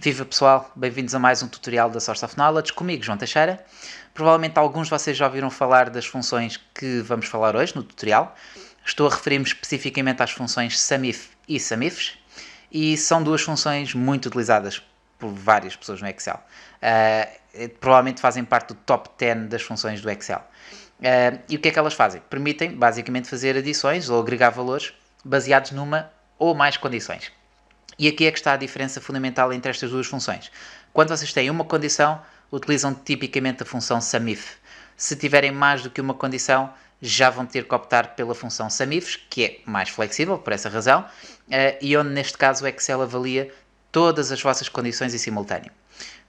Viva pessoal, bem-vindos a mais um tutorial da Source of Knowledge, comigo João Teixeira. Provavelmente alguns de vocês já ouviram falar das funções que vamos falar hoje no tutorial. Estou a referir-me especificamente às funções SUMIF e SUMIFs e são duas funções muito utilizadas por várias pessoas no Excel. Provavelmente fazem parte do top 10 das funções do Excel. E o que é que elas fazem? Permitem basicamente fazer adições ou agregar valores baseados numa ou mais condições. E aqui é que está a diferença fundamental entre estas duas funções. Quando vocês têm uma condição, utilizam tipicamente a função SUMIF. Se tiverem mais do que uma condição, já vão ter que optar pela função SUMIFs, que é mais flexível, por essa razão, e onde neste caso o Excel avalia todas as vossas condições em simultâneo.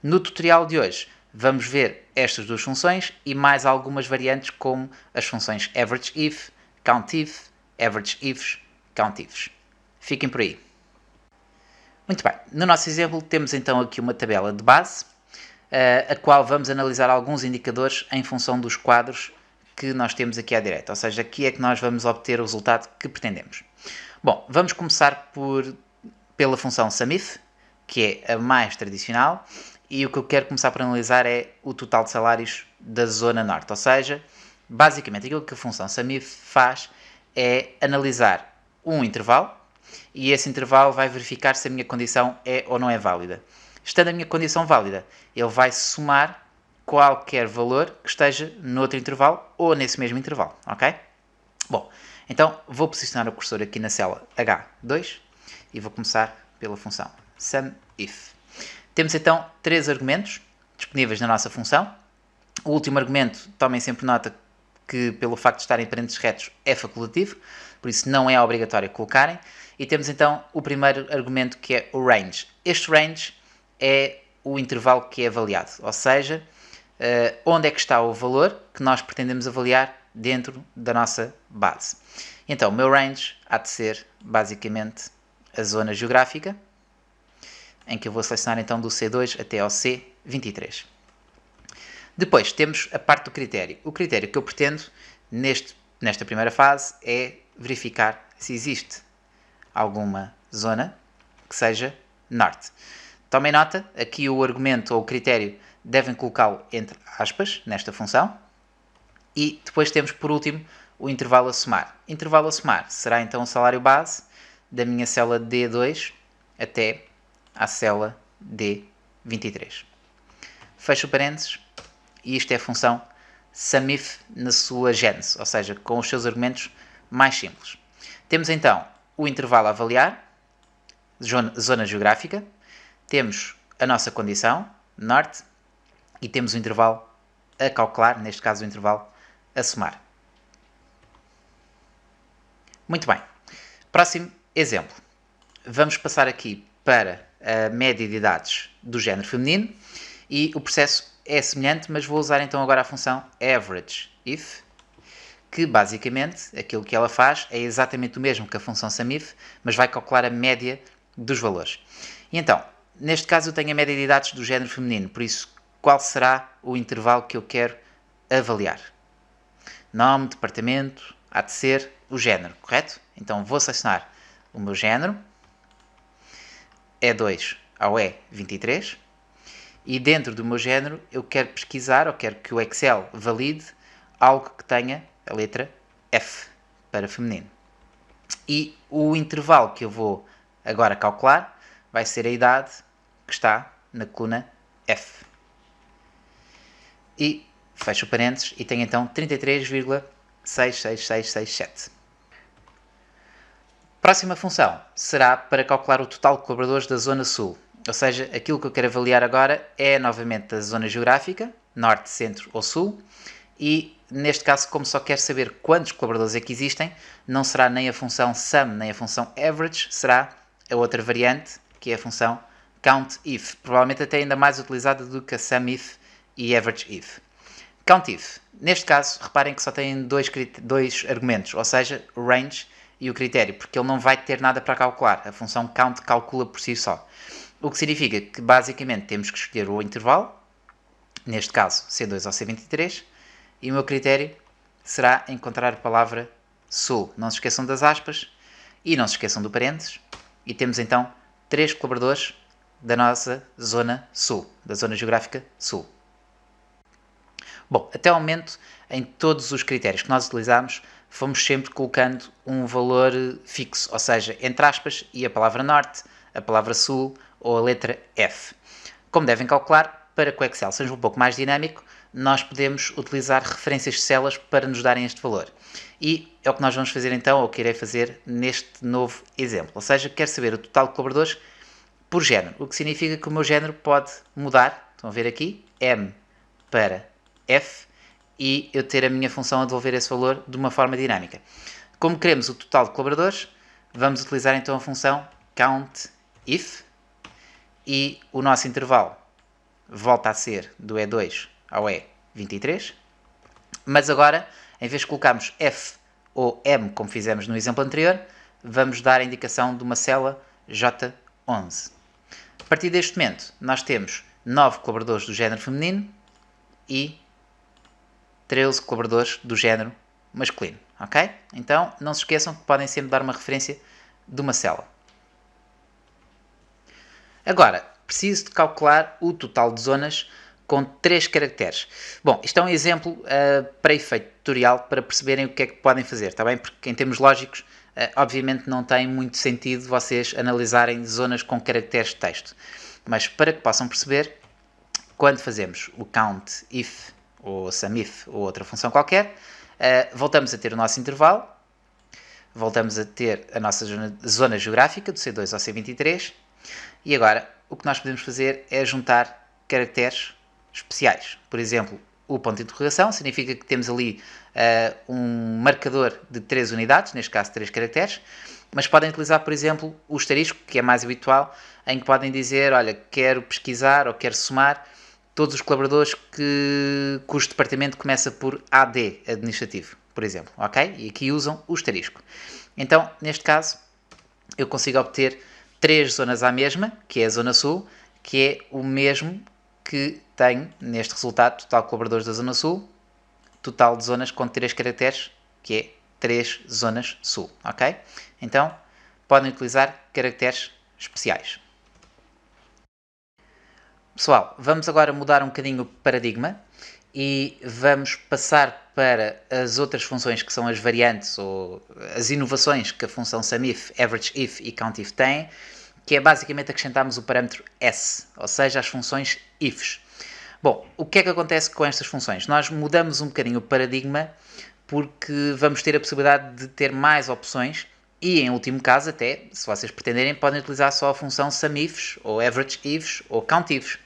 No tutorial de hoje, vamos ver estas duas funções e mais algumas variantes como as funções AverageIf, COUNTIF, AverageIfs, COUNTIFs. Fiquem por aí. Muito bem, no nosso exemplo temos então aqui uma tabela de base, a qual vamos analisar alguns indicadores em função dos quadros que nós temos aqui à direita, ou seja, aqui é que nós vamos obter o resultado que pretendemos. Bom, vamos começar pela função SUMIF, que é a mais tradicional, e o que eu quero começar por analisar é o total de salários da zona norte, ou seja, basicamente aquilo que a função SUMIF faz é analisar um intervalo, e esse intervalo vai verificar se a minha condição é ou não é válida. Estando a minha condição válida, ele vai somar qualquer valor que esteja no outro intervalo ou nesse mesmo intervalo, ok? Bom, então vou posicionar o cursor aqui na célula H2 e vou começar pela função SUMIF. Temos então três argumentos disponíveis na nossa função. O último argumento, tomem sempre nota que pelo facto de estarem parênteses retos é facultativo, por isso não é obrigatório colocarem. E temos então o primeiro argumento, que é o range. Este range é o intervalo que é avaliado, ou seja, onde é que está o valor que nós pretendemos avaliar dentro da nossa base. Então, o meu range há de ser basicamente a zona geográfica, em que eu vou selecionar então do C2 até ao C23. Depois temos a parte do critério. O critério que eu pretendo nesta primeira fase é verificar se existe alguma zona que seja norte. Tomem nota, aqui o argumento ou o critério devem colocá-lo entre aspas, nesta função. E depois temos, por último, o intervalo a somar. Intervalo a somar será então o salário base da minha célula D2 até à célula D23. Fecho parênteses e isto é a função SUMIF na sua gênese, ou seja, com os seus argumentos mais simples. Temos então o intervalo a avaliar, zona geográfica, temos a nossa condição, norte, e temos o intervalo a calcular, neste caso o intervalo a somar. Muito bem. Próximo exemplo. Vamos passar aqui para a média de idades do género feminino e o processo é semelhante, mas vou usar então agora a função AverageIf, que basicamente aquilo que ela faz é exatamente o mesmo que a função SUMIF, mas vai calcular a média dos valores. E então, neste caso eu tenho a média de idades do género feminino, por isso qual será o intervalo que eu quero avaliar? Nome, departamento, há de ser o género, correto? Então vou selecionar o meu género, E2 ao E23, e dentro do meu género eu quero pesquisar, ou quero que o Excel valide algo que tenha a letra F para feminino. E o intervalo que eu vou agora calcular vai ser a idade que está na coluna F. E fecho parênteses e tenho então 33,66667. Próxima função será para calcular o total de colaboradores da zona sul. Ou seja, aquilo que eu quero avaliar agora é novamente a zona geográfica, norte, centro ou sul, e neste caso, como só quero saber quantos colaboradores é que existem, não será nem a função SUM nem a função AVERAGE, será a outra variante, que é a função COUNTIF, provavelmente até ainda mais utilizada do que a SUMIF e AVERAGEIF. COUNTIF, neste caso, reparem que só tem dois argumentos, ou seja, o range e o critério, porque ele não vai ter nada para calcular, a função COUNT calcula por si só. O que significa que basicamente temos que escolher o intervalo, neste caso C2 ao C23, e o meu critério será encontrar a palavra sul. Não se esqueçam das aspas e não se esqueçam do parênteses. E temos então 3 colaboradores da nossa zona sul, da zona geográfica sul. Bom, até ao momento, em todos os critérios que nós utilizamos, fomos sempre colocando um valor fixo, ou seja, entre aspas, e a palavra norte, a palavra sul ou a letra F. Como devem calcular, para que o Excel seja um pouco mais dinâmico, nós podemos utilizar referências de células para nos darem este valor. E é o que nós vamos fazer então, ou que irei fazer neste novo exemplo. Ou seja, quero saber o total de colaboradores por género, o que significa que o meu género pode mudar, estão a ver aqui, M para F, e eu ter a minha função a devolver esse valor de uma forma dinâmica. Como queremos o total de colaboradores, vamos utilizar então a função COUNTIF, e o nosso intervalo volta a ser do E2 ao E23, mas agora, em vez de colocarmos F ou M, como fizemos no exemplo anterior, vamos dar a indicação de uma célula J11. A partir deste momento, nós temos 9 colaboradores do género feminino e 13 colaboradores do género masculino, ok? Então, não se esqueçam que podem sempre dar uma referência de uma célula. Agora, preciso de calcular o total de zonas com 3 caracteres. Bom, isto é um exemplo para efeito tutorial, para perceberem o que é que podem fazer, está bem? Porque em termos lógicos, obviamente não tem muito sentido vocês analisarem zonas com caracteres de texto. Mas para que possam perceber, quando fazemos o COUNTIF, ou SUMIF, ou outra função qualquer, voltamos a ter o nosso intervalo, voltamos a ter a nossa zona geográfica, do C2 ao C23, e agora o que nós podemos fazer é juntar caracteres especiais. Por exemplo, o ponto de interrogação significa que temos ali um marcador de 3 unidades, neste caso 3 caracteres, mas podem utilizar, por exemplo, o asterisco, que é mais habitual, em que podem dizer, olha, quero pesquisar ou quero somar todos os colaboradores cujo departamento começa por AD, administrativo, por exemplo, ok? E aqui usam o asterisco. Então, neste caso, eu consigo obter 3 zonas à mesma, que é a zona sul, que é o mesmo que tenho neste resultado, total de colaboradores da zona sul, total de zonas com 3 caracteres, que é 3 zonas sul, ok? Então, podem utilizar caracteres especiais. Pessoal, vamos agora mudar um bocadinho o paradigma e vamos passar para as outras funções que são as variantes ou as inovações que a função SUMIF, AverageIf e COUNTIF têm, que é basicamente acrescentarmos o parâmetro S, ou seja, as funções ifs. Bom, o que é que acontece com estas funções? Nós mudamos um bocadinho o paradigma porque vamos ter a possibilidade de ter mais opções e, em último caso, até, se vocês pretenderem, podem utilizar só a função SUMIFs, ou AverageIfs, ou COUNTIFs.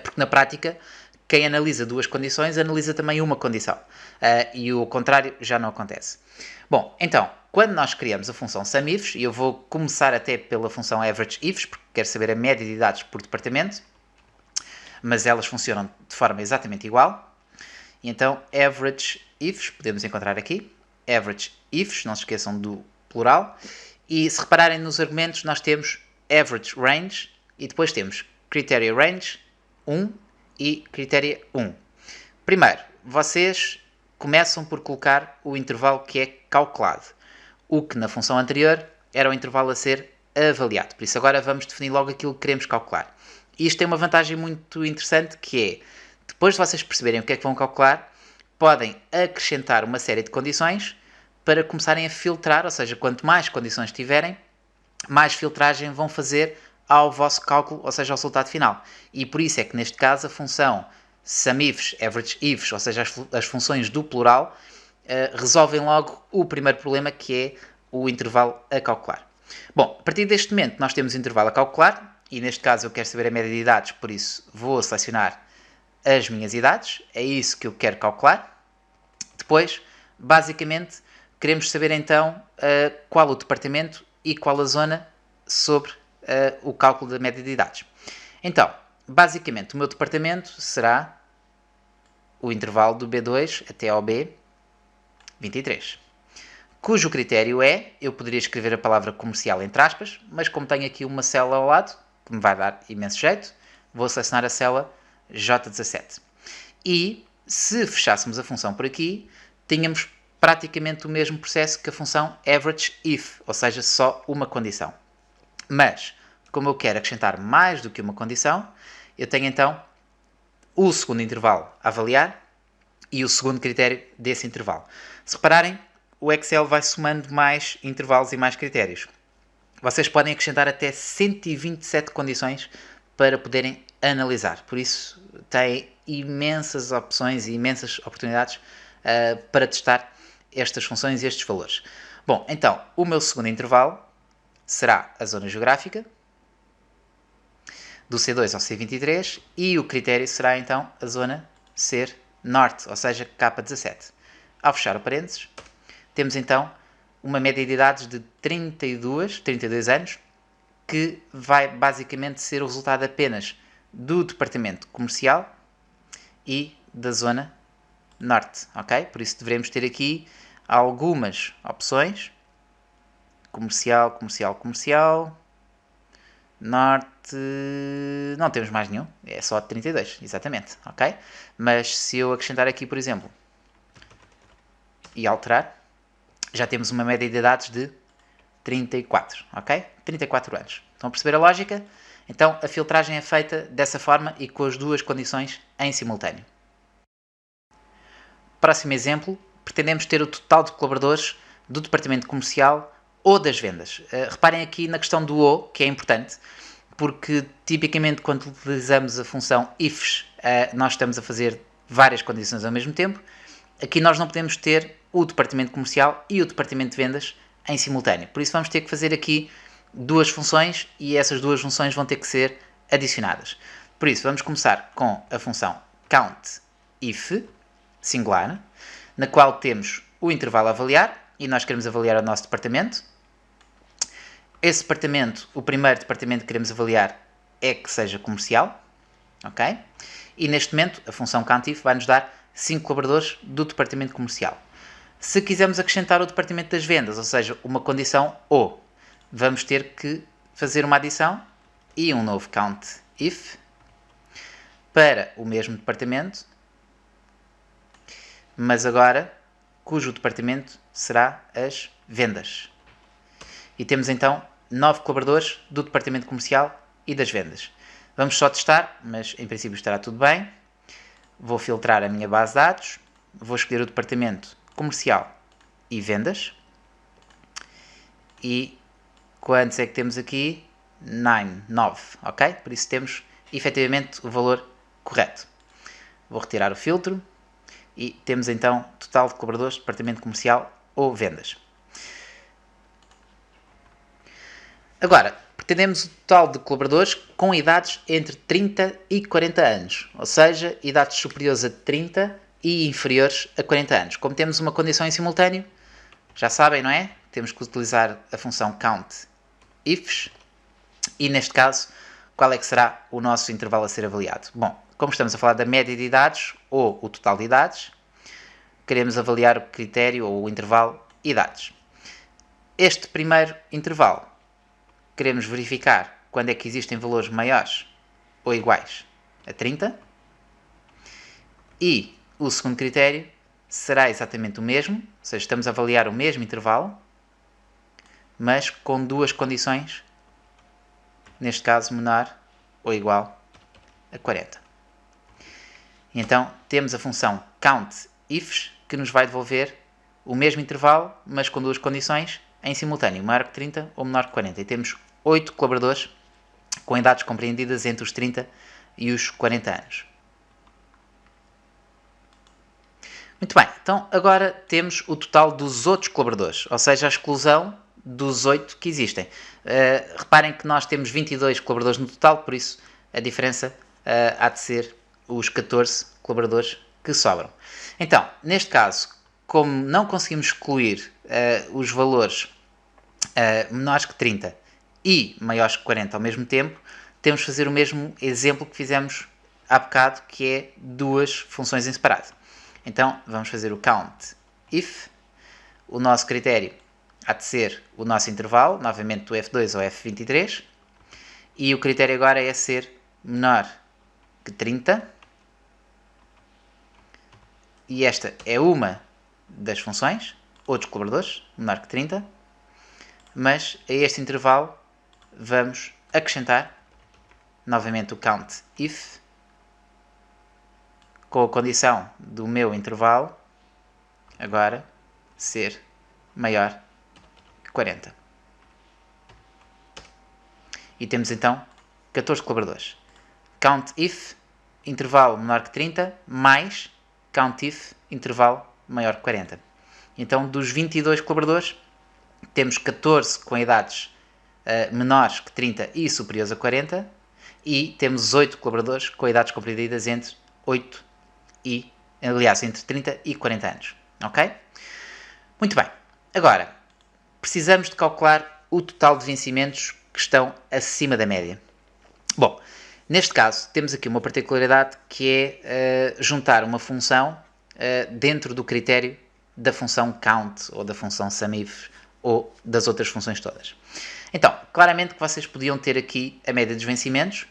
Porque na prática, quem analisa duas condições analisa também uma condição. E o contrário já não acontece. Bom, então, quando nós criamos a função SUMIFs, e eu vou começar até pela função AverageIfs, porque quero saber a média de dados por departamento, mas elas funcionam de forma exatamente igual. E então, AverageIfs, podemos encontrar aqui, AverageIfs, não se esqueçam do plural, e se repararem nos argumentos, nós temos AverageRange, e depois temos CriterioRange 1 e Criteria 1. Primeiro, vocês começam por colocar o intervalo que é calculado, o que na função anterior era o intervalo a ser avaliado. Por isso agora vamos definir logo aquilo que queremos calcular. E isto tem uma vantagem muito interessante, que é, depois de vocês perceberem o que é que vão calcular, podem acrescentar uma série de condições para começarem a filtrar, ou seja, quanto mais condições tiverem, mais filtragem vão fazer ao vosso cálculo, ou seja, ao resultado final. E por isso é que neste caso a função SUMIFs, AverageIfs, ou seja, as funções do plural, resolvem logo o primeiro problema, que é o intervalo a calcular. Bom, a partir deste momento nós temos o intervalo a calcular, e neste caso eu quero saber a média de idades, por isso vou selecionar as minhas idades, é isso que eu quero calcular. Depois, basicamente, queremos saber então qual o departamento e qual a zona sobre o cálculo da média de idades. Então, basicamente, o meu departamento será o intervalo do B2 até ao B23, cujo critério é, eu poderia escrever a palavra comercial entre aspas, mas como tenho aqui uma célula ao lado, que me vai dar imenso jeito, vou selecionar a célula J17. E, se fechássemos a função por aqui, tínhamos praticamente o mesmo processo que a função AverageIf, ou seja, só uma condição. Mas, como eu quero acrescentar mais do que uma condição, eu tenho então o segundo intervalo a avaliar e o segundo critério desse intervalo. Se repararem, o Excel vai somando mais intervalos e mais critérios. Vocês podem acrescentar até 127 condições para poderem analisar. Por isso, têm imensas opções e imensas oportunidades para testar estas funções e estes valores. Bom, então, o meu segundo intervalo será a zona geográfica, do C2 ao C23, e o critério será então a zona ser norte, ou seja, K17. Ao fechar o parênteses, temos então uma média de idades de 32 anos, que vai basicamente ser o resultado apenas do departamento comercial e da zona norte, ok? Por isso devemos ter aqui algumas opções. Comercial, norte, não temos mais nenhum, é só de 32, exatamente, ok? Mas se eu acrescentar aqui, por exemplo, e alterar, já temos uma média de idades de 34, ok? 34 anos. Estão a perceber a lógica? Então a filtragem é feita dessa forma e com as duas condições em simultâneo. Próximo exemplo, pretendemos ter o total de colaboradores do departamento comercial ou das vendas. Reparem aqui na questão do ou, que é importante, porque tipicamente quando utilizamos a função ifs, nós estamos a fazer várias condições ao mesmo tempo. Aqui nós não podemos ter o departamento comercial e o departamento de vendas em simultâneo. Por isso vamos ter que fazer aqui duas funções e essas duas funções vão ter que ser adicionadas. Por isso vamos começar com a função countIf, singular, na qual temos o intervalo a avaliar e nós queremos avaliar o nosso departamento. Esse departamento, o primeiro departamento que queremos avaliar é que seja comercial, ok? E neste momento a função countIf vai nos dar 5 colaboradores do departamento comercial. Se quisermos acrescentar o departamento das vendas, ou seja, uma condição ou, vamos ter que fazer uma adição e um novo countIf para o mesmo departamento, mas agora cujo departamento será as vendas. E temos então 9 colaboradores do departamento comercial e das vendas. Vamos só testar, mas em princípio estará tudo bem. Vou filtrar a minha base de dados, vou escolher o departamento comercial e vendas. E quantos é que temos aqui? 9, ok? Por isso temos efetivamente o valor correto. Vou retirar o filtro e temos então total de colaboradores, departamento comercial ou vendas. Agora, pretendemos o total de colaboradores com idades entre 30 e 40 anos, ou seja, idades superiores a 30 e inferiores a 40 anos. Como temos uma condição em simultâneo, já sabem, não é? Temos que utilizar a função countIfs e, neste caso, qual é que será o nosso intervalo a ser avaliado? Bom, como estamos a falar da média de idades ou o total de idades, queremos avaliar o critério ou o intervalo idades. Este primeiro intervalo queremos verificar quando é que existem valores maiores ou iguais a 30 e o segundo critério será exatamente o mesmo, ou seja, estamos a avaliar o mesmo intervalo, mas com duas condições, neste caso menor ou igual a 40. E então temos a função countIfs que nos vai devolver o mesmo intervalo, mas com duas condições em simultâneo, maior que 30 ou menor que 40. E temos 8 colaboradores com idades compreendidas entre os 30 e os 40 anos. Muito bem, então agora temos o total dos outros colaboradores, ou seja, a exclusão dos 8 que existem. Reparem que nós temos 22 colaboradores no total, por isso a diferença há de ser os 14 colaboradores que sobram. Então, neste caso, como não conseguimos excluir os valores menores que 30 e maiores que 40 ao mesmo tempo, temos de fazer o mesmo exemplo que fizemos há bocado, que é duas funções em separado. Então, vamos fazer o countIf. O nosso critério há de ser o nosso intervalo, novamente o F2 ou F23. E o critério agora é ser menor que 30. E esta é uma das funções, outros colaboradores, menor que 30. Mas a este intervalo vamos acrescentar novamente o count if com a condição do meu intervalo agora ser maior que 40. E temos então 14 colaboradores. Count if, intervalo menor que 30, mais count if, intervalo maior que 40. Então, dos 22 colaboradores, temos 14 com idades menores que 30 e superiores a 40, e temos 8 colaboradores com idades compreendidas entre 8 e, aliás, entre 30 e 40 anos. Ok? Muito bem. Agora, precisamos de calcular o total de vencimentos que estão acima da média. Bom, neste caso, temos aqui uma particularidade que é juntar uma função dentro do critério da função count ou da função SUMIF ou das outras funções todas. Então, claramente que vocês podiam ter aqui a média dos vencimentos,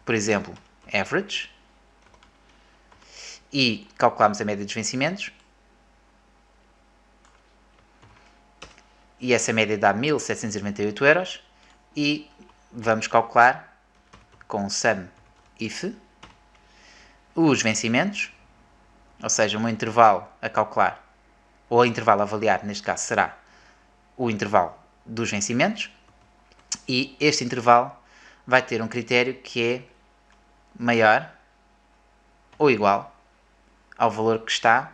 por exemplo, average, e calculamos a média dos vencimentos, e essa média dá 1798 euros, e vamos calcular com o SUMIF os vencimentos, ou seja, um intervalo a calcular, ou o intervalo a avaliar, neste caso será o intervalo dos vencimentos, e este intervalo vai ter um critério que é maior ou igual ao valor que está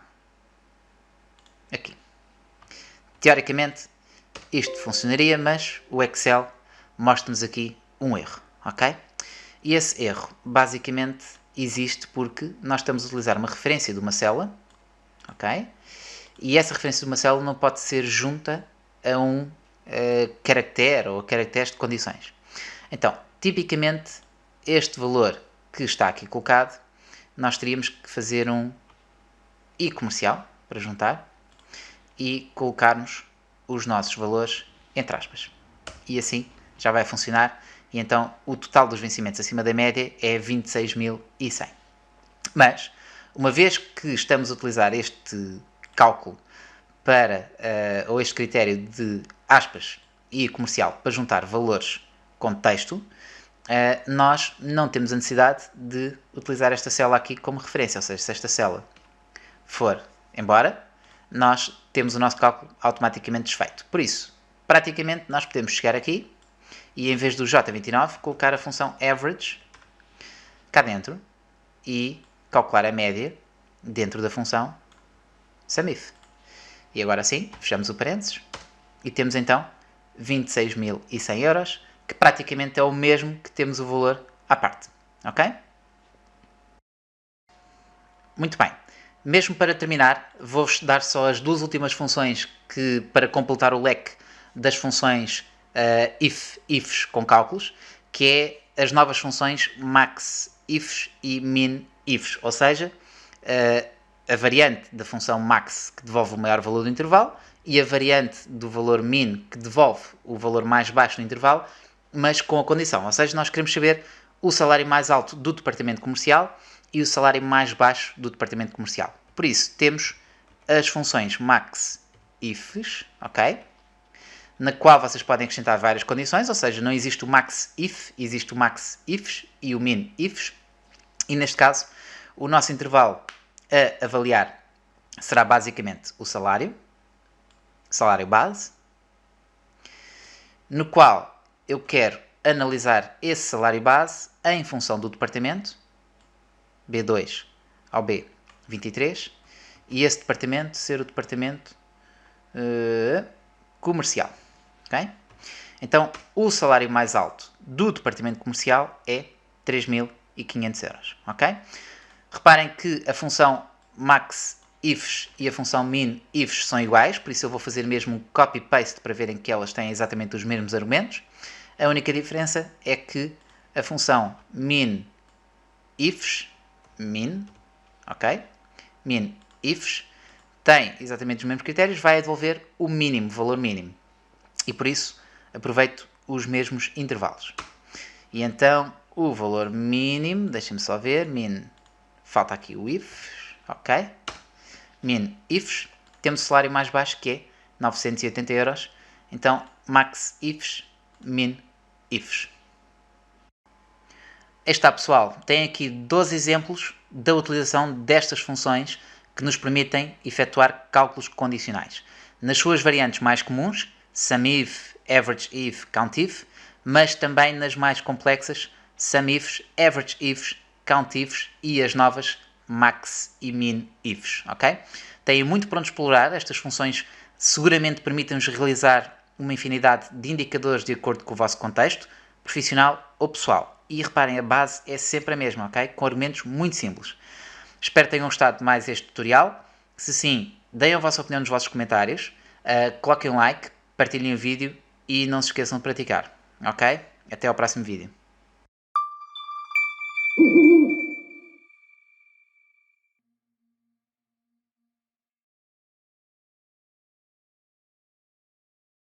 aqui. Teoricamente, isto funcionaria, mas o Excel mostra-nos aqui um erro, ok? E esse erro, basicamente, existe porque nós estamos a utilizar uma referência de uma célula, ok? E essa referência de uma célula não pode ser junta a um caractere ou a caracteres de condições. Então, tipicamente, este valor que está aqui colocado, nós teríamos que fazer um i comercial para juntar e colocarmos os nossos valores entre aspas. E assim já vai funcionar. E então o total dos vencimentos acima da média é 26.100. Mas, uma vez que estamos a utilizar este cálculo para, ou este critério de aspas e comercial para juntar valores com texto, nós não temos a necessidade de utilizar esta célula aqui como referência. Ou seja, se esta célula for embora, nós temos o nosso cálculo automaticamente desfeito. Por isso, praticamente, nós podemos chegar aqui e, em vez do J29, colocar a função average cá dentro e calcular a média dentro da função SUMIF. E agora sim, fechamos o parênteses e temos então 26.100 euros, que praticamente é o mesmo que temos o valor à parte. Ok? Muito bem. Mesmo para terminar, vou-vos dar só as duas últimas funções que, para completar o leque das funções ifs com cálculos, que é as novas funções max ifs e min ifs, ou seja, a variante da função max que devolve o maior valor do intervalo e a variante do valor min que devolve o valor mais baixo do intervalo, mas com a condição, ou seja, nós queremos saber o salário mais alto do departamento comercial e o salário mais baixo do departamento comercial. Por isso, temos as funções max ifs, ok? Na qual vocês podem acrescentar várias condições, ou seja, não existe o max if, existe o max ifs e o min ifs. E neste caso, o nosso intervalo a avaliar será basicamente o salário base, no qual eu quero analisar esse salário base em função do departamento, B2 ao B23, e esse departamento ser o departamento comercial. Okay? Então, o salário mais alto do departamento comercial é 3.500 euros. Okay? Reparem que a função max ifs e a função min ifs são iguais, por isso eu vou fazer mesmo um copy-paste para verem que elas têm exatamente os mesmos argumentos. A única diferença é que a função min ifs, ok? Min ifs tem exatamente os mesmos critérios, vai devolver o mínimo, valor mínimo. E por isso aproveito os mesmos intervalos. E então o valor mínimo, deixem-me só ver, falta aqui o ifs, ok? Min ifs, temos o salário mais baixo que é 980 euros. Então max ifs, min ifs. Aí está, pessoal, tem aqui 12 exemplos da utilização destas funções que nos permitem efetuar cálculos condicionais. Nas suas variantes mais comuns, SUMIF, AVERAGEIF, COUNTIF, mas também nas mais complexas, SUMIFs, AVERAGEIFs, COUNTIFs e as novas MAX e MINIFs, ok? Têm muito para explorar, estas funções seguramente permitem-nos realizar uma infinidade de indicadores de acordo com o vosso contexto, profissional ou pessoal. E reparem, a base é sempre a mesma, ok? Com argumentos muito simples. Espero que tenham gostado de mais este tutorial. Se sim, deem a vossa opinião nos vossos comentários, coloquem um like, partilhem o vídeo e não se esqueçam de praticar, ok? Até ao próximo vídeo.